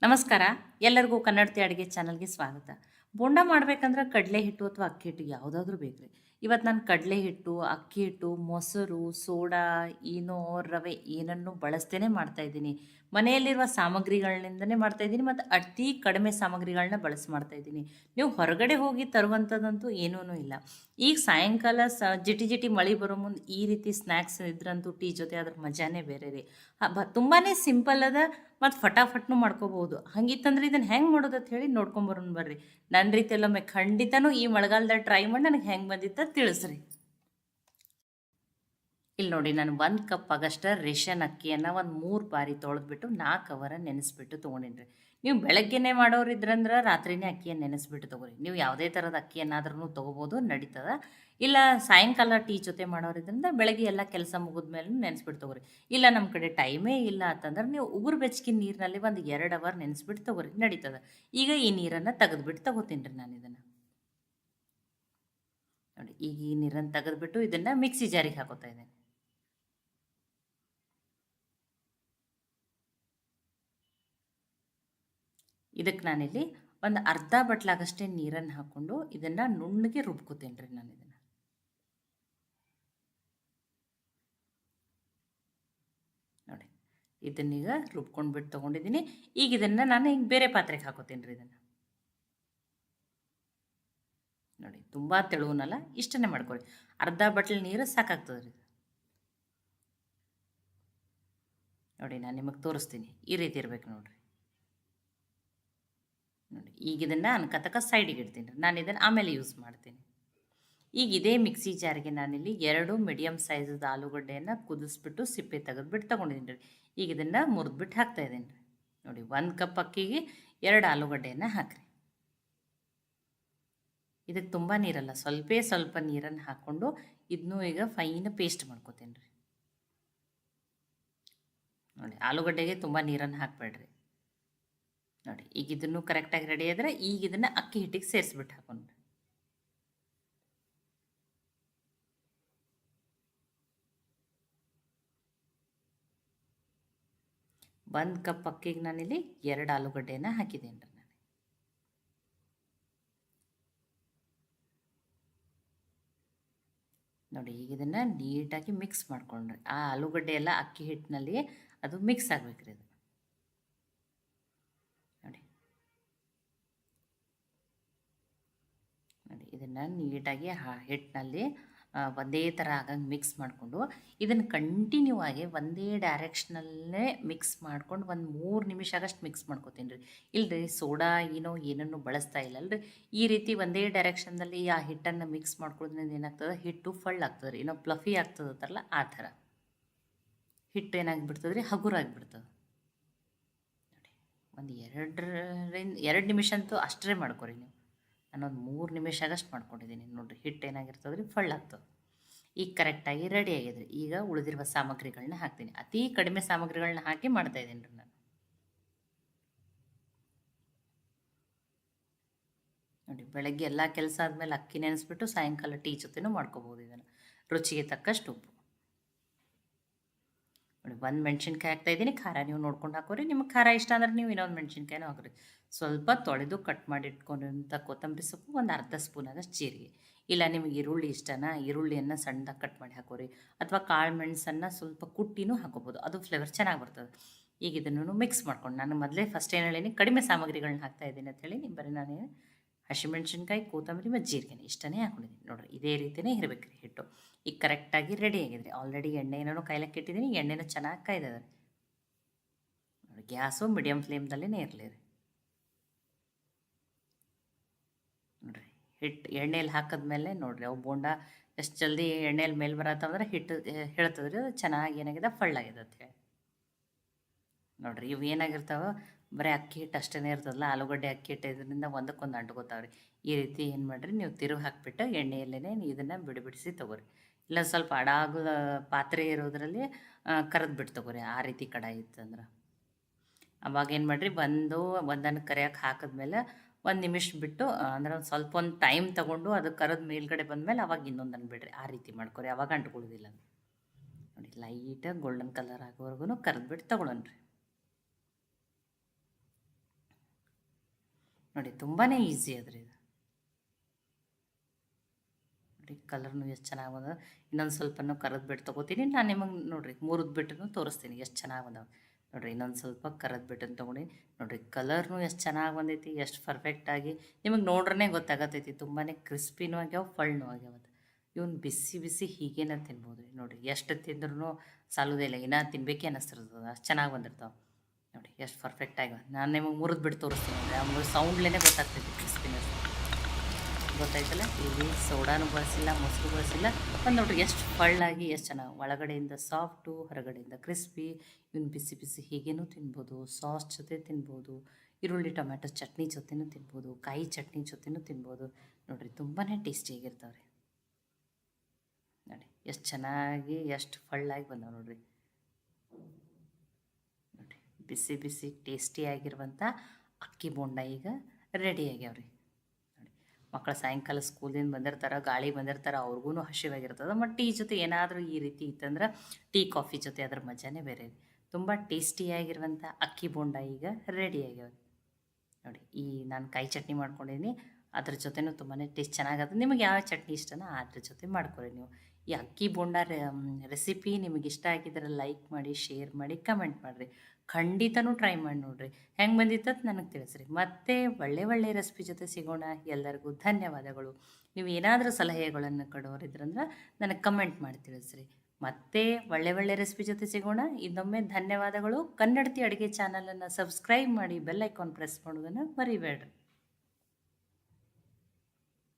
ನಮಸ್ಕಾರ. ಎಲ್ಲರಿಗೂ ಕನ್ನಡತಿ ಅಡುಗೆ ಚಾನಲ್ಗೆ ಸ್ವಾಗತ. ಬೋಂಡ ಮಾಡಬೇಕಂದ್ರೆ ಕಡಲೆ ಹಿಟ್ಟು ಅಥವಾ ಅಕ್ಕಿ ಹಿಟ್ಟು ಯಾವುದಾದ್ರೂ ಬೇಕು ರೀ. ಇವತ್ತು ನಾನು ಕಡಲೆ ಹಿಟ್ಟು, ಅಕ್ಕಿ ಹಿಟ್ಟು, ಮೊಸರು, ಸೋಡಾ, ಈನೋ, ರವೆ ಏನನ್ನೂ ಬಳಸ್ದೇನೆ ಮಾಡ್ತಾಯಿದ್ದೀನಿ. ಮನೆಯಲ್ಲಿರುವ ಸಾಮಗ್ರಿಗಳಿಂದನೇ ಮಾಡ್ತಾಯಿದ್ದೀನಿ ಮತ್ತು ಅತಿ ಕಡಿಮೆ ಸಾಮಗ್ರಿಗಳನ್ನ ಬಳಸಿ ಮಾಡ್ತಾಯಿದ್ದೀನಿ. ನೀವು ಹೊರಗಡೆ ಹೋಗಿ ತರುವಂಥದ್ದಂತೂ ಏನೂ ಇಲ್ಲ. ಈಗ ಸಾಯಂಕಾಲ ಜಿಟಿ ಜಿಟಿ ಮಳೆ ಬರೋ ಮುಂದೆ ಈ ರೀತಿ ಸ್ನ್ಯಾಕ್ಸ್ ಇದ್ರಂತೂ ಟೀ ಜೊತೆ ಅದ್ರ ಮಜಾನೇ ಬೇರೆ ರೀ. ತುಂಬಾ ಸಿಂಪಲ್ ಅದ ಮತ್ತು ಫಟಾಫಟ್ನು ಮಾಡ್ಕೋಬೋದು. ಹಂಗಿತ್ತಂದ್ರೆ ಇದನ್ನು ಹೆಂಗೆ ಮಾಡೋದು ಅಂತ ಹೇಳಿ ನೋಡ್ಕೊಂಬರೋಣ ಬರ್ರಿ. ನನ್ನ ರೀತಿಯಲ್ಲೊಮ್ಮೆ ಖಂಡಿತನೂ ಈ ಮಳೆಗಾಲದಾಗ ಟ್ರೈ ಮಾಡಿ ನನಗೆ ಹೆಂಗೆ ಬಂದಿತ್ತ ತಿಳಿಸ್ರಿ. ಇಲ್ಲಿ ನೋಡಿ, ನಾನು 1 ಕಪ್ ಆಗಷ್ಟ ರೇಷನ್ ಅಕ್ಕಿಯನ್ನು ಒಂದು 3 ಬಾರಿ ತೊಳೆದ್ಬಿಟ್ಟು 4 ಅವರ ನೆನೆಸ್ಬಿಟ್ಟು ತೊಗೊಂಡಿನಿ. ನೀವು ಬೆಳಗ್ಗೆನೇ ಮಾಡೋರಿದ್ರಂದ್ರೆ ರಾತ್ರಿನೇ ಅಕ್ಕಿಯನ್ನು ನೆನೆಸ್ಬಿಟ್ಟು ತೊಗೊರಿ. ನೀವು ಯಾವುದೇ ಥರದ ಅಕ್ಕಿಯನ್ನಾದ್ರೂ ತೊಗೋಬೋದು, ನಡೀತದ. ಇಲ್ಲ ಸಾಯಂಕಾಲ ಟೀ ಜೊತೆ ಮಾಡೋರಿದ್ರಿಂದ ಬೆಳಗ್ಗೆ ಎಲ್ಲ ಕೆಲಸ ಮುಗಿದ್ಮೇಲೆ ನೆನೆಸ್ಬಿಟ್ಟು ತೊಗೊರಿ. ಇಲ್ಲ ನಮ್ಮ ಕಡೆ ಟೈಮೇ ಇಲ್ಲ ಅಂತಂದ್ರೆ ನೀವು ಉಗುರು ಬೆಚ್ಚಗಿನ ನೀರಿನಲ್ಲಿ ಒಂದು 2 ಅವರ್ ನೆನೆಸ್ಬಿಟ್ಟು ತೊಗೊರಿ, ನಡೀತದ. ಈಗ ಈ ನೀರನ್ನು ತೆಗೆದ್ಬಿಟ್ಟು ತೊಗೋತೀನಿ ರೀ ನಾನು ಇದನ್ನು. ನೋಡಿ, ಈಗ ಈ ನೀರನ್ನು ತೆಗೆದ್ಬಿಟ್ಟು ಇದನ್ನು ಮಿಕ್ಸಿ ಜಾರಿಗೆ ಹಾಕೋತಾ ಇದ್ದೇನೆ. ಇದಕ್ಕೆ ನಾನಿಲ್ಲಿ ಒಂದು ಅರ್ಧ ಬಟ್ಲಾಗಷ್ಟೇ ನೀರನ್ನು ಹಾಕ್ಕೊಂಡು ಇದನ್ನು ನುಣ್ಣಗೆ ರುಬ್ಕೋತೀನಿ ರೀ ನಾನು ಇದನ್ನು. ನೋಡಿ, ಇದನ್ನೀಗ ರುಬ್ಕೊಂಡ್ಬಿಟ್ಟು ತೊಗೊಂಡಿದ್ದೀನಿ. ಈಗ ಇದನ್ನು ನಾನು ಈಗ ಬೇರೆ ಪಾತ್ರೆಗೆ ಹಾಕೋತೀನಿ ರೀ ಇದನ್ನು. ನೋಡಿ, ತುಂಬ ತೆಳುವನಲ್ಲ, ಇಷ್ಟನ್ನೇ ಮಾಡ್ಕೊಳ್ಳಿ. ಅರ್ಧ ಬಟ್ಲು ನೀರು ಸಾಕಾಗ್ತದೆ ರೀ. ನೋಡಿ, ನಾನು ನಿಮಗೆ ತೋರಿಸ್ತೀನಿ. ಈ ರೀತಿ ಇರಬೇಕು ನೋಡಿರಿ. ನೋಡಿ, ಈಗ ಇದನ್ನು ಅನ್ಕತಕ್ಕ ಸೈಡಿಗೆ ಇಡ್ತೀನಿ ರೀ. ನಾನು ಇದನ್ನು ಆಮೇಲೆ ಯೂಸ್ ಮಾಡ್ತೀನಿ. ಈಗ ಇದೇ ಮಿಕ್ಸಿ ಜಾರಿಗೆ ನಾನಿಲ್ಲಿ 2 ಮೀಡಿಯಮ್ ಸೈಜದ ಆಲೂಗಡ್ಡೆಯನ್ನು ಕುದಿಸ್ಬಿಟ್ಟು ಸಿಪ್ಪೆ ತೆಗೆದ್ಬಿಟ್ಟು ತೊಗೊಂಡಿದ್ದೀನಿ ರೀ. ಈಗ ಇದನ್ನು ಮುರಿದ್ಬಿಟ್ಟು ಹಾಕ್ತಾಯಿದ್ದೀನಿ ರೀ. ನೋಡಿ, 1 ಕಪ್ ಅಕ್ಕಿಗೆ 2 ಆಲೂಗಡ್ಡೆಯನ್ನು ಹಾಕಿರಿ. ಇದಕ್ಕೆ ತುಂಬ ನೀರಲ್ಲ, ಸ್ವಲ್ಪ ನೀರನ್ನು ಹಾಕ್ಕೊಂಡು ಇದನ್ನೂ ಈಗ ಫೈನ್ ಪೇಸ್ಟ್ ಮಾಡ್ಕೋತೀನಿ ರೀ. ನೋಡಿ, ಆಲೂಗಡ್ಡೆಗೆ ತುಂಬ ನೀರನ್ನು ಹಾಕಬೇಡ್ರಿ. ನೋಡಿ, ಈಗ ಇದನ್ನು ಕರೆಕ್ಟಾಗಿ ರೆಡಿ ಆದರೆ ಈಗ ಇದನ್ನು ಅಕ್ಕಿ ಹಿಟ್ಟಿಗೆ ಸೇರಿಸ್ಬಿಟ್ಟು ಹಾಕೊಂಡ್ರಿ. ಒಂದು ಕಪ್ ಅಕ್ಕಿಗೆ ನಾನಿಲ್ಲಿ 2 ಆಲೂಗಡ್ಡೆಯನ್ನು ಹಾಕಿದ್ದೇನೆ ರೀ ನಾನು. ನೋಡಿ, ಈಗ ಇದನ್ನು ನೀಟಾಗಿ ಮಿಕ್ಸ್ ಮಾಡ್ಕೊಂಡ್ರಿ. ಆ ಆಲೂಗಡ್ಡೆ ಎಲ್ಲ ಅಕ್ಕಿ ಹಿಟ್ಟಿನಲ್ಲಿ ಅದು ಮಿಕ್ಸ್ ಆಗಬೇಕ್ರಿ ಅದು. ನೋಡಿ, ನೋಡಿ, ಇದನ್ನು ನೀಟಾಗಿ ಹಿಟ್ಟಿನಲ್ಲಿ ಒಂದೇ ಥರ ಆಗಂಗೆ ಮಿಕ್ಸ್ ಮಾಡಿಕೊಂಡು ಇದನ್ನು ಕಂಟಿನ್ಯೂ ಆಗಿ ಒಂದೇ ಡೈರೆಕ್ಷನಲ್ಲೇ ಮಿಕ್ಸ್ ಮಾಡ್ಕೊಂಡು ಒಂದು 3 ನಿಮಿಷ ಆಗಷ್ಟು ಮಿಕ್ಸ್ ಮಾಡ್ಕೊತೀನಿ ರೀ. ಇಲ್ಲರಿ ಸೋಡಾ ಏನನ್ನು ಬಳಸ್ತಾ ಇಲ್ಲಲ್ರಿ. ಈ ರೀತಿ ಒಂದೇ ಡೈರೆಕ್ಷನ್ದಲ್ಲಿ ಆ ಹಿಟ್ಟನ್ನು ಮಿಕ್ಸ್ ಮಾಡ್ಕೊಳ್ಳೋದ್ರಿಂದ ಏನಾಗ್ತದೆ, ಹಿಟ್ಟು ಫಳ್ಳಾಗ್ತದೆ ರೀ, ಪ್ಲಫಿ ಆಗ್ತದಲ್ಲ ಆ ಥರ. ಹಿಟ್ಟು ಏನಾಗಿಬಿಡ್ತದೆ ರೀ, ಹಗುರಾಗಿಬಿಡ್ತದೆ. ನೋಡಿ, ಒಂದು 2 ನಿಮಿಷ ಅಂತೂ ಅಷ್ಟೇ ಮಾಡ್ಕೊರಿ ನೀವು. ನಾನೊಂದು 3 ನಿಮಿಷ ಆಗಷ್ಟು ಮಾಡ್ಕೊಂಡಿದ್ದೀನಿ. ನೋಡಿರಿ, ಹಿಟ್ಟು ಏನಾಗಿರ್ತದೆ ರೀ, ಫಳ್ಳಾಗ್ತದೆ. ಈಗ ಕರೆಕ್ಟಾಗಿ ರೆಡಿ ಆಗಿದೆ. ಈಗ ಉಳಿದಿರುವ ಸಾಮಗ್ರಿಗಳನ್ನ ಹಾಕ್ತೀನಿ. ಅತಿ ಕಡಿಮೆ ಸಾಮಗ್ರಿಗಳನ್ನ ಹಾಕಿ ಮಾಡ್ತಾಯಿದ್ದೀನಿ ರೀ ನಾನು. ನೋಡಿ, ಬೆಳಗ್ಗೆ ಎಲ್ಲ ಕೆಲಸ ಆದಮೇಲೆ ಅಕ್ಕಿ ನೆನೆಸ್ಬಿಟ್ಟು ಸಾಯಂಕಾಲ ಟೀ ಜೊತೆನೂ ಮಾಡ್ಕೋಬೋದು ಇದನ್ನು. ರುಚಿಗೆ ತಕ್ಕಷ್ಟು ಉಪ್ಪು. ನೋಡಿ, 1 ಮೆಣಸಿನ್ಕಾಯಿ ಹಾಕ್ತಾಯಿದ್ದೀನಿ. ಖಾರ ನೀವು ನೋಡ್ಕೊಂಡು ಹಾಕೋರಿ. ನಿಮಗೆ ಖಾರ ಇಷ್ಟ ಅಂದ್ರೆ ನೀವು ಇನ್ನೊಂದು ಮೆಣಸಿನ್ಕಾಯಿನೂ ಹಾಕೋರಿ. ಸ್ವಲ್ಪ ತೊಳೆದು ಕಟ್ ಮಾಡಿ ಇಟ್ಕೊಂಡಿರೋಂಥ ಕೊತ್ತಂಬರಿ ಸೊಪ್ಪು, ಒಂದು ಅರ್ಧ ಸ್ಪೂನ್ ಆಗಷ್ಟು ಜೀರಿಗೆ. ಇಲ್ಲ ನಿಮಗೆ ಈರುಳ್ಳಿ ಇಷ್ಟನಾ, ಈರುಳ್ಳಿಯನ್ನು ಸಣ್ಣದಾಗಿ ಕಟ್ ಮಾಡಿ ಹಾಕೋರಿ. ಅಥವಾ ಕಾಳು ಮೆಣಸನ್ನು ಸ್ವಲ್ಪ ಕುಟ್ಟಿನೂ ಹಾಕೋಬೋದು, ಅದು ಫ್ಲೇವರ್ ಚೆನ್ನಾಗಿ ಬರ್ತದೆ. ಈಗ ಇದನ್ನು ಮಿಕ್ಸ್ ಮಾಡ್ಕೊಂಡು, ನಾನು ಮೊದಲೇ ಫಸ್ಟ್ ಏನು ಹೇಳೀನಿ, ಕಡಿಮೆ ಸಾಮಗ್ರಿಗಳನ್ನ ಹಾಕ್ತಾಯಿದ್ದೀನಿ ಅಂತ ಹೇಳಿ ಬರೀ ನಾನು ಹಸಿಮೆಣ್ಸಿನ್ಕಾಯಿ, ಕೊತ್ತಂಬರಿ ಮತ್ತು ಜೀರಿಗೆ ಇಷ್ಟನೇ ಹಾಕೊಂಡಿದ್ದೀನಿ. ನೋಡಿರಿ, ಇದೇ ರೀತಿಯೇ ಇರಬೇಕು ರೀ ಹಿಟ್ಟು. ಈಗ ಕರೆಕ್ಟಾಗಿ ರೆಡಿ ಆಗಿದ್ರಿ. ಆಲ್ರೆಡಿ ಎಣ್ಣೆನೂ ಕಾಯ್ಲಕ್ಕೆ ಇಟ್ಟಿದ್ದೀನಿ. ಎಣ್ಣೆನೂ ಚೆನ್ನಾಗಿ ಕಾಯ್ದದ. ನೋಡಿ, ಗ್ಯಾಸು ಮೀಡಿಯಮ್ ಫ್ಲೇಮ್ದಲ್ಲೇ ಇರಲಿ ರೀ. ನೋಡಿರಿ, ಹಿಟ್ಟು ಎಣ್ಣೆಯಲ್ಲಿ ಹಾಕಿದ್ಮೇಲೆ ನೋಡಿರಿ, ಅವು ಬೋಂಡ ಎಷ್ಟು ಜಲ್ದಿ ಎಣ್ಣೆಯಲ್ಲಿ ಮೇಲೆ ಬರತ್ತಂದ್ರೆ ಹಿಟ್ಟು ಹೇಳ್ತದ್ರಿ, ಅದು ಚೆನ್ನಾಗಿ ಏನಾಗಿದೆ, ಫಳ್ಳಾಗಿದೆ ಅಂತ ಹೇಳಿ. ನೋಡಿರಿ, ಇವು ಏನಾಗಿರ್ತಾವೆ, ಬರೀ ಅಕ್ಕಿ ಹಿಟ್ಟು ಅಷ್ಟೇ ಇರ್ತದಲ್ಲ, ಆಲೂಗಡ್ಡೆ ಅಕ್ಕಿ ಹಿಟ್ಟು ಇದರಿಂದ ಒಂದಕ್ಕೊಂದು ಅಂಟ್ಕೋತಾವ್ರಿ. ಈ ರೀತಿ ಏನು ಮಾಡಿರಿ, ನೀವು ತಿರುವು ಹಾಕಿಬಿಟ್ಟು ಎಣ್ಣೆಯಲ್ಲೇ ಇದನ್ನು ಬಿಡಿಸಿ ತೊಗೊರಿ. ಇಲ್ಲ ಸ್ವಲ್ಪ ಅಡಾಗದ ಪಾತ್ರೆ ಇರೋದ್ರಲ್ಲಿ ಕರೆದ್ಬಿಟ್ಟು ತೊಗೊರಿ. ಆ ರೀತಿ ಕಡಾಯಿ ಇತ್ತಂದ್ರೆ ಅವಾಗ ಏನು ಮಾಡಿರಿ, ಒಂದನ್ನು ಕರಿಯೋಕೆ ಹಾಕಿದ್ಮೇಲೆ 1 ನಿಮಿಷ ಬಿಟ್ಟು, ಅಂದ್ರೆ ಒಂದು ಸ್ವಲ್ಪ ಒಂದು ಟೈಮ್ ತೊಗೊಂಡು ಅದು ಕರೆದು ಮೇಲ್ಗಡೆ ಬಂದಮೇಲೆ ಅವಾಗ ಇನ್ನೊಂದನ್ನು ಬಿಡ್ರಿ. ಆ ರೀತಿ ಮಾಡ್ಕೊರಿ, ಅವಾಗ ಅಂಟ್ಕೊಳ್ಳೋದಿಲ್ಲ. ನೋಡಿ, ಲೈಟಾಗಿ ಗೋಲ್ಡನ್ ಕಲರ್ ಆಗೋವರೆಗೂ ಕರೆದ್ಬಿಟ್ಟು ತೊಗೊಳೋಣ್ರಿ. ನೋಡಿ ತುಂಬಾ ಈಸಿ ಅದ್ರಿ ಇದು. ನೋಡಿ ಕಲರ್ನು ಎಷ್ಟು ಚೆನ್ನಾಗಿ ಬಂದದ. ಇನ್ನೊಂದು ಸ್ವಲ್ಪನೂ ಕರದ್ ಬಿಟ್ಟು ತೊಗೋತೀನಿ ನಾನು ನಿಮಗೆ. ನೋಡಿರಿ ಮುರಿದು ಬಿಟ್ಟು ತೋರಿಸ್ತೀನಿ ಎಷ್ಟು ಚೆನ್ನಾಗಿ ಬಂದವ. ನೋಡಿರಿ ಇನ್ನೊಂದು ಸ್ವಲ್ಪ ಕರದ್ ಬಿಟ್ಟನ್ನು ತೊಗೊಂಡು ನೋಡಿರಿ ಕಲರ್ನು ಎಷ್ಟು ಚೆನ್ನಾಗಿ ಬಂದೈತಿ, ಎಷ್ಟು ಪರ್ಫೆಕ್ಟಾಗಿ ನಿಮಗೆ ನೋಡ್ರೇ ಗೊತ್ತಾಗತ್ತೈತಿ. ತುಂಬಾ ಕ್ರಿಸ್ಪಿನೂ ಆಗ್ಯಾವ, ಫಳ್ನೂ ಆಗ್ಯಾವ. ಇವನು ಬಿಸಿ ಬಿಸಿ ಹೀಗೇನ ತಿನ್ಬೋದು ರೀ. ನೋಡಿರಿ ಎಷ್ಟು ತಿಂದ್ರೂ ಸಾಲೋದೇ ಇಲ್ಲ, ಇನ್ನೂ ತಿನ್ಬೇಕೇ ಅನ್ನಿಸ್ತಿರ್ತದೆ, ಅಷ್ಟು ಚೆನ್ನಾಗಿ ಬಂದಿರ್ತಾವೆ. ನೋಡಿ ಎಷ್ಟು ಪರ್ಫೆಕ್ಟಾಗಿ ನಾನು ನಿಮಗೆ ಮುರಿದು ಬಿಟ್ಟು ತೋರಿಸ್ತೀನಿ. ನೋಡಿ ಆಮೇಲೆ ಸೌಂಡ್ಲೇ ಗೊತ್ತಾಗ್ತೈತಿ ಕ್ರಿಸ್ಪಿನೆಸ್. ಗೊತ್ತಾಯ್ತಲ್ಲ, ಇಲ್ಲಿ ಸೋಡಾನು ಬಳಸಿಲ್ಲ, ಮೊಸರು ಬಳಸಿಲ್ಲ. ಒಂದು ನೋಡ್ರಿ ಎಷ್ಟು ಫಳ್ಳಾಗಿ ಎಷ್ಟು ಚೆನ್ನಾಗಿ, ಒಳಗಡೆಯಿಂದ ಸಾಫ್ಟು, ಹೊರಗಡೆಯಿಂದ ಕ್ರಿಸ್ಪಿ. ಇವನು ಬಿಸಿ ಬಿಸಿ ಹೀಗೇನೂ ತಿನ್ಬೋದು, ಸಾಸ್ ಜೊತೆ ತಿನ್ಬೋದು, ಈರುಳ್ಳಿ ಟೊಮ್ಯಾಟೊ ಚಟ್ನಿ ಜೊತೆನೂ ತಿನ್ಬೋದು, ಕಾಯಿ ಚಟ್ನಿ ಜೊತೆನೂ ತಿನ್ಬೋದು. ನೋಡಿರಿ ತುಂಬಾ ಟೇಸ್ಟಿಯಾಗಿರ್ತಾವೆ ರೀ. ನೋಡಿ ಎಷ್ಟು ಚೆನ್ನಾಗಿ ಎಷ್ಟು ಫಳ್ಳಾಗಿ ಬಂದಾವೆ ನೋಡಿರಿ. ನೋಡಿ ಬಿಸಿ ಬಿಸಿ ಟೇಸ್ಟಿಯಾಗಿರುವಂಥ ಅಕ್ಕಿ ಬೋಂಡ ಈಗ ರೆಡಿ ಆಗ್ಯಾವ್ರಿ. ನೋಡಿ ಮಕ್ಕಳು ಸಾಯಂಕಾಲ ಸ್ಕೂಲಿಂದ ಬಂದಿರ್ತಾರೆ, ಗಾಳಿ ಬಂದಿರ್ತಾರೆ, ಅವ್ರಿಗೂ ಹಸಿವಾಗಿರ್ತದೆ. ಮತ್ತು ಟೀ ಜೊತೆ ಏನಾದರೂ ಈ ರೀತಿ ಇತ್ತಂದ್ರೆ ಟೀ ಕಾಫಿ ಜೊತೆ ಅದ್ರ ಮಜಾನೇ ಬೇರೆ ರೀ. ತುಂಬ ಟೇಸ್ಟಿಯಾಗಿರುವಂಥ ಅಕ್ಕಿ ಬೋಂಡ ಈಗ ರೆಡಿ ಆಗ್ಯಾವ. ನೋಡಿ ಈ ನಾನು ಕಾಯಿ ಚಟ್ನಿ ಮಾಡ್ಕೊಂಡಿದ್ದೀನಿ, ಅದ್ರ ಜೊತೆನೂ ತುಂಬಾ ಟೇಸ್ಟ್ ಚೆನ್ನಾಗತ್ತೆ. ನಿಮಗೆ ಯಾವ ಚಟ್ನಿ ಇಷ್ಟನೋ ಅದ್ರ ಜೊತೆ ಮಾಡ್ಕೊರಿ ನೀವು. ಈ ಅಕ್ಕಿ ಬೋಂಡ ರೆಸಿಪಿ ನಿಮಗೆ ಇಷ್ಟ ಆಗಿದ್ರೆ ಲೈಕ್ ಮಾಡಿ, ಶೇರ್ ಮಾಡಿ, ಕಮೆಂಟ್ ಮಾಡಿರಿ. ಖಂಡಿತನೂ ಟ್ರೈ ಮಾಡಿ ನೋಡಿರಿ, ಹೆಂಗೆ ಬಂದಿತ್ತಂತ ನನಗೆ ತಿಳಿಸ್ರಿ. ಮತ್ತೆ ಒಳ್ಳೆ ರೆಸಿಪಿ ಜೊತೆ ಸಿಗೋಣ. ಎಲ್ಲರಿಗೂ ಧನ್ಯವಾದಗಳು. ನೀವು ಏನಾದರೂ ಸಲಹೆಗಳನ್ನು ಕೊಡೋರಿದ್ರಂದ್ರೆ ನನಗೆ ಕಮೆಂಟ್ ಮಾಡಿ ತಿಳಿಸ್ರಿ. ಮತ್ತೆ ಒಳ್ಳೆ ರೆಸಿಪಿ ಜೊತೆ ಸಿಗೋಣ. ಇನ್ನೊಮ್ಮೆ ಧನ್ಯವಾದಗಳು. ಕನ್ನಡತಿ ಅಡುಗೆ ಚಾನಲನ್ನು ಸಬ್ಸ್ಕ್ರೈಬ್ ಮಾಡಿ, ಬೆಲ್ ಐಕಾನ್ ಪ್ರೆಸ್ ಮಾಡೋದನ್ನು ಮರಿಬೇಡ್ರಿ.